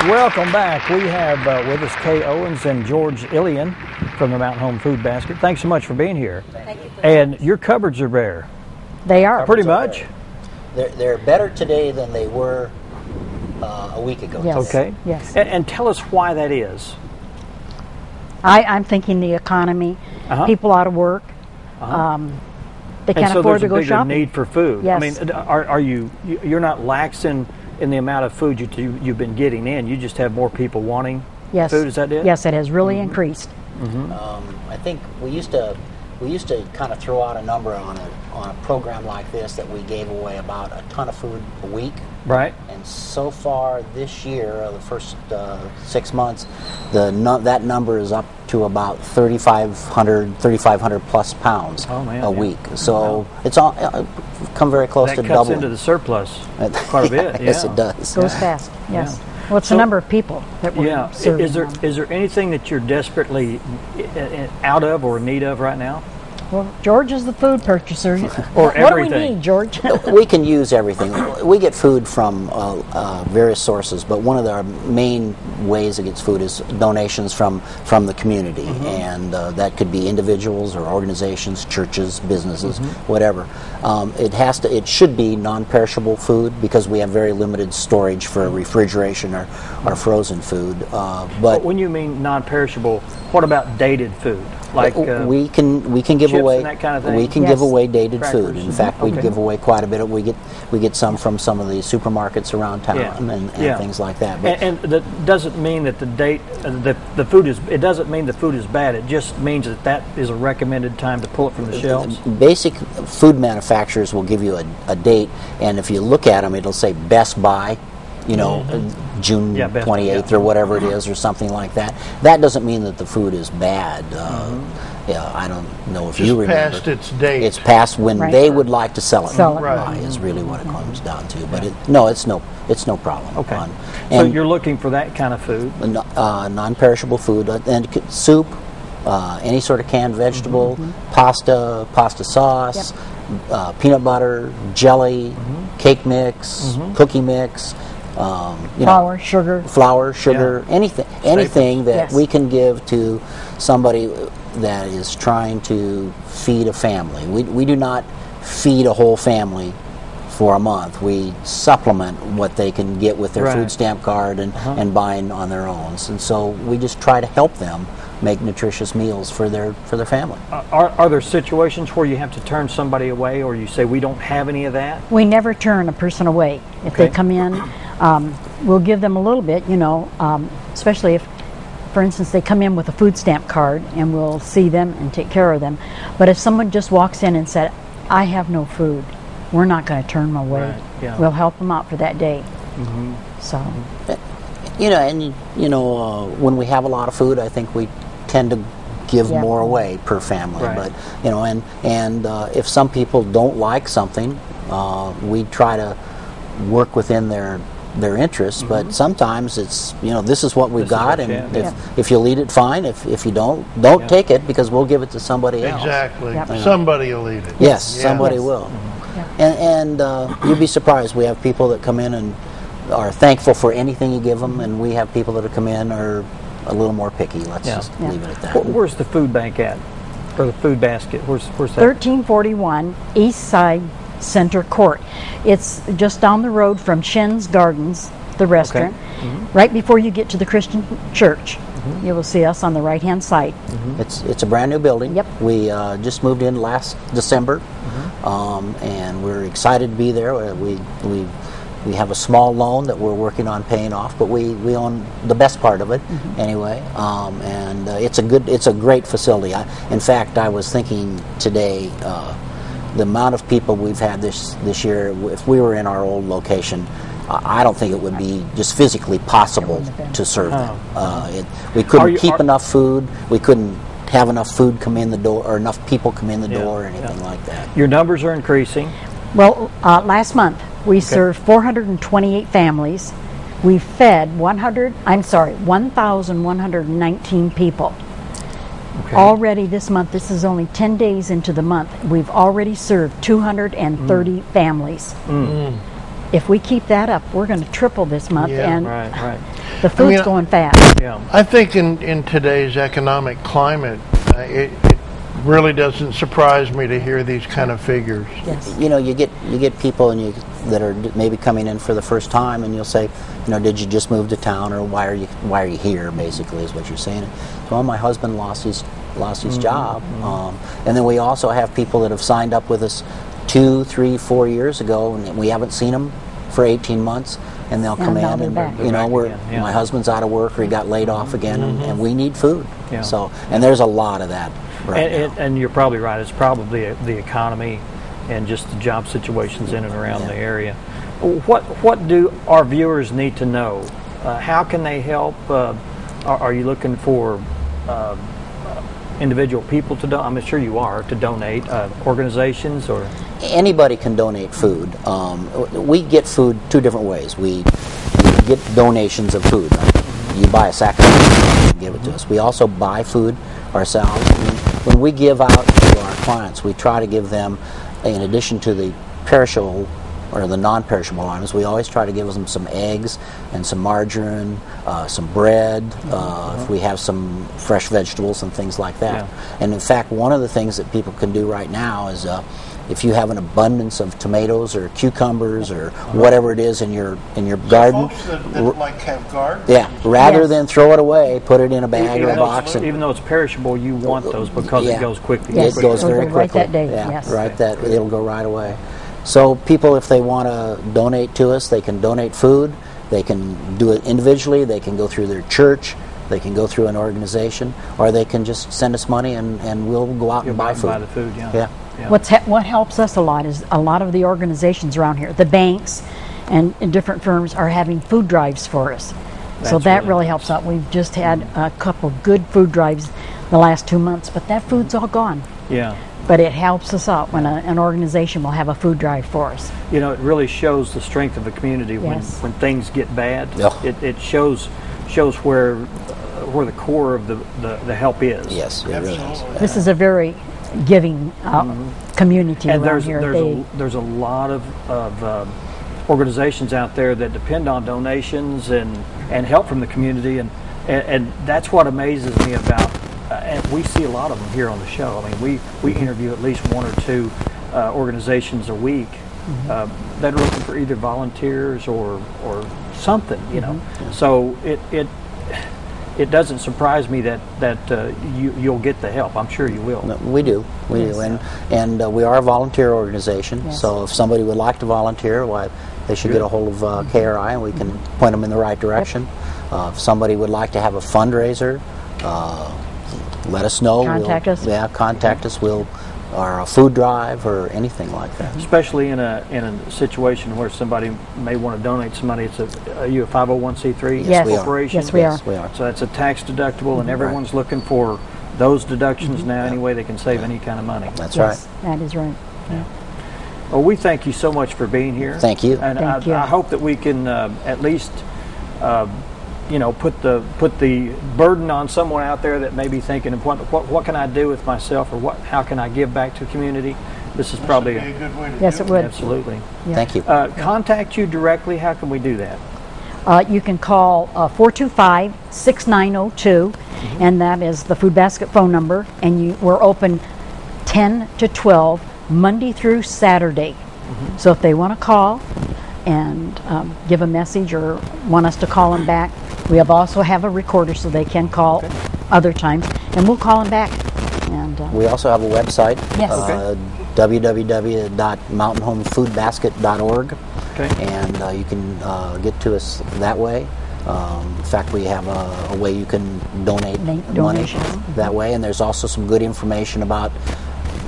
Welcome back. We have with us Kay Owens and George Ilian from the Mountain Home Food Basket. Thanks so much for being here. Thank you. And your cupboards are bare. They are. Pretty much. They're better today than they were a week ago. Yes. Okay. Yes. And tell us why that is. I'm thinking the economy, people out of work, they can't afford to go shopping. And so there's a bigger need for food. Yes. I mean, you're not lax in the amount of food you've been getting in. You just have more people wanting food. Is that it? Yes, it has really increased. I think we used to kind of throw out a number on a program like this that we gave away about a ton of food a week. Right. And so far this year, the first 6 months, that number is up to about 3,500 plus pounds a week. So it's all come very close to doubling. That cuts into the surplus quite a bit. Yes, it does. It goes fast. Yes. Well, it's the number of people that we're serving. Is there anything that you're desperately out of or in need of right now? Well, George is the food purchaser. Or what everything. do we need, George? We can use everything. We get food from various sources, but one of our main ways it gets food is donations from the community, and that could be individuals or organizations, churches, businesses, whatever. It should be non-perishable food because we have very limited storage for refrigeration or frozen food. But when you mean non-perishable, what about dated food? Like we can give away and that kind of thing? We can give away dated Crackers. food. In fact, we give away quite a bit. We get some from some of the supermarkets around town and things like that. But and that doesn't mean that the food is. It doesn't mean the food is bad. It just means that is a recommended time to pull it from the shelves. Basic food manufacturers will give you a date, and if you look at them, it'll say best by. June 28th or whatever it is, or something like that. That doesn't mean that the food is bad. I don't know if you remember. It's past its date. It's past when they would like to sell it. Right. Is really what it comes down to. But it's no problem. Okay. So you're looking for that kind of food. Non-perishable food and soup, any sort of canned vegetable, pasta sauce. Peanut butter, jelly, cake mix, cookie mix, flour, sugar, anything that we can give to somebody that is trying to feed a family. We do not feed a whole family for a month. We supplement what they can get with their food stamp card and buying on their own. And so we just try to help them make nutritious meals for their family. Are there situations where you have to turn somebody away, or you say we don't have any of that? We never turn a person away. If they come in, we'll give them a little bit, especially if, for instance, they come in with a food stamp card, and we'll see them and take care of them. But if someone just walks in and said, I have no food, we're not going to turn them away. Right. Yeah. We'll help them out for that day. So, when we have a lot of food, I think we tend to give more away per family. Right. But if some people don't like something, we try to work within their interests. But sometimes it's this is what we've got, and if you'll eat it, fine. If you don't take it, because we'll give it to somebody else. Exactly. Somebody will eat it. Yes, somebody will. And you'd be surprised. We have people that come in and are thankful for anything you give them, and we have people that come in are a little more picky. Let's just leave it at that. Where's the food bank at, or the food basket? Where's that? 1341 Eastside Center Court. It's just down the road from Shen's Gardens, the restaurant. Right before you get to the Christian church, you will see us on the right-hand side. It's a brand new building. Yep. We just moved in last December, and we're excited to be there. We have a small loan that we're working on paying off, but we own the best part of it anyway. And it's a great facility. In fact, I was thinking today, the amount of people we've had this year, if we were in our old location, I don't think it would be just physically possible to serve them. We couldn't keep enough food. We couldn't have enough food come in the door, or enough people come in the door, or anything like that. Your numbers are increasing. Well, last month we served 428 families. We fed 1,119 people. Okay. Already this month, this is only 10 days into the month, we've already served 230 families. If we keep that up, we're going to triple this month. Yeah. And Right. The food's going fast. Yeah. I think in today's economic climate, it really doesn't surprise me to hear these kind of figures. Yes. You know, you get people that are maybe coming in for the first time, and you'll say, you know, did you just move to town, or why are you here? Basically, is what you're saying. Well, my husband lost his job, and then we also have people that have signed up with us 2, 3, 4 years ago, and we haven't seen them for 18 months. And they'll come in, and my husband's out of work, or he got laid off again, and we need food. Yeah. So, and there's a lot of that right now. And you're probably right. It's probably the economy and just the job situations in and around the area. What do our viewers need to know? How can they help? Are you looking for individual people to donate? I'm sure you are, to donate. Organizations or anybody can donate food. We get food 2 different ways. We get donations of food. You buy a sack of food and give it to us. We also buy food ourselves. When we give out to our clients, we try to give them, in addition to the perishable or the non-perishable items, we always try to give them some eggs and some margarine, some bread, if we have some fresh vegetables and things like that. Yeah. And in fact, one of the things that people can do right now is if you have an abundance of tomatoes or cucumbers or whatever it is in your garden, Folks that like have gardens. yeah, rather than throw it away, put it in a bag or a box. Even though it's perishable, you want those because it goes quickly. Yes, It goes very quickly. right that day. Yeah, Yes. right. It'll go right away. So people, if they want to donate to us, they can donate food. They can do it individually. They can go through their church. They can go through an organization, or they can just send us money and we'll go out and buy food. Buy the food, yeah. Yeah. What helps us a lot is a lot of the organizations around here, the banks and different firms, are having food drives for us. So That's that really really nice. helps out. We've just had a couple good food drives the last 2 months, but that food's all gone. Yeah. But it helps us out when an organization will have a food drive for us. You know, it really shows the strength of a community Yes. when things get bad. Yeah. It shows where the core of the help is. Yes, it really is. This is a very giving community And around here. there's a lot of organizations out there that depend on donations and help from the community, and that's what amazes me about. And we see a lot of them here on the show. I mean, we interview at least 1 or 2 organizations a week that are looking for either volunteers or something, you know. So it doesn't surprise me that you'll get the help. I'm sure you will. No, we do, and we are a volunteer organization. Yes. So if somebody would like to volunteer, why they should get a hold of KRI, and we can point them in the right direction. If somebody would like to have a fundraiser, let us know. Contact us. Yeah, contact us. Or a food drive or anything like that. Especially in a situation where somebody may want to donate some money. Are you a 501c3 Yes, we are. corporation? Yes, we are. Yes, we are. So it's a tax deductible, and everyone's looking for those deductions now. Any way they can save any kind of money. That's Yes, right. that is right. Well, we thank you so much for being here. Thank you. And Thank you. I hope that we can at least, put the burden on someone out there that may be thinking, what can I do with myself, or how can I give back to the community? This is probably Be a good way to Yes, do it would. absolutely. Yeah. Thank you. Contact you directly. How can we do that? You can call 425-6902, and that is the Food Basket phone number. And we're open 10 to 12, Monday through Saturday. So if they want to call and give a message or want us to call them back, we also have a recorder so they can call other times, and we'll call them back. And We also have a website. Yes. www.mountainhomefoodbasket.org. Okay. And you can get to us that way. In fact, we have a way you can donate money donations. that way, and there's also some good information about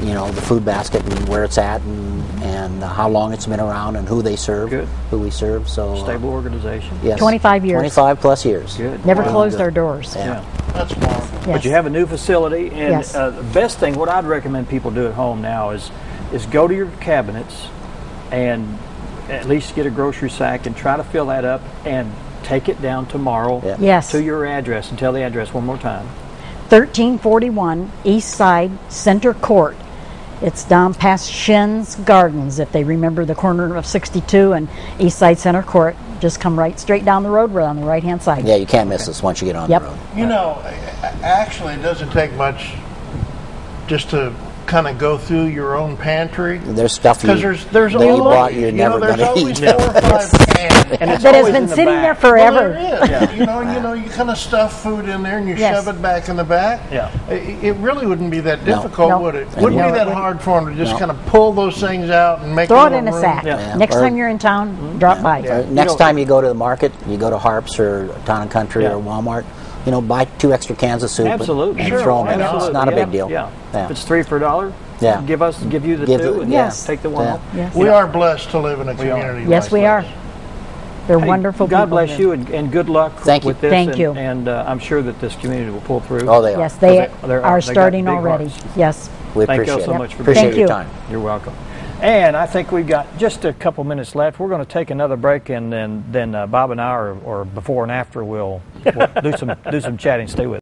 the food basket and where it's at and how long it's been around and who they serve, Good. who we serve. So Stable organization. yes, 25 years. 25 plus years. Good. Never Wow. closed Good. our doors. Yeah. That's wonderful. Yes. But you have a new facility, and Yes. the best thing, what I'd recommend people do at home now is go to your cabinets and at least get a grocery sack and try to fill that up and take it down tomorrow Yeah. Yes. to your address, and tell the address one more time. 1341 Eastside Center Court. It's down past Shen's Gardens, if they remember the corner of 62 and Eastside Center Court. just come right straight down the road. We're on the right-hand side. Yeah, you can't miss us once you get on Yep. the road. You know, actually, it doesn't take much just to kind of go through your own pantry. There's stuff you, Because there's that you always, bought you're never there's going to always eat. 4 or 5 cans. And it's That has always been in the sitting back. there forever. Well, there is. You kind of stuff food in there and you Yes. shove it back in the back. Yeah. It really wouldn't be that difficult, No. would it? No, Wouldn't it be that wouldn't. hard for them to just No. kind of pull those things out and make Throw it little in a room? sack. Yeah. Next Or- time you're in town, drop by. Yeah. Next know- time you go to the market, you go to Harps or Town and Country Yeah. or Walmart, buy 2 extra cans of soup Absolutely. and Sure. throw them in. Absolutely. It's not a Yeah. big deal. Yeah. Yeah. If it's 3 for $1, Yeah. give you the Give 2 it- and Yes. take the 1 Yeah. home. Yes. We are blessed to live in a We are. community Yes, like we this. are. They're Hey, wonderful God people bless here. you and good luck Thank you. with this. Thank and, you. And I'm sure that this community will pull through. Oh, they are. Yes, they They're- are they got starting big already. hearts. Yes. We Thank you appreciate all so it. much for Appreciate Thank your you. time. You're welcome. And I think we've got just a couple minutes left. We're going to take another break, and then Bob and I, or before and after, we'll do some chatting. Stay with us.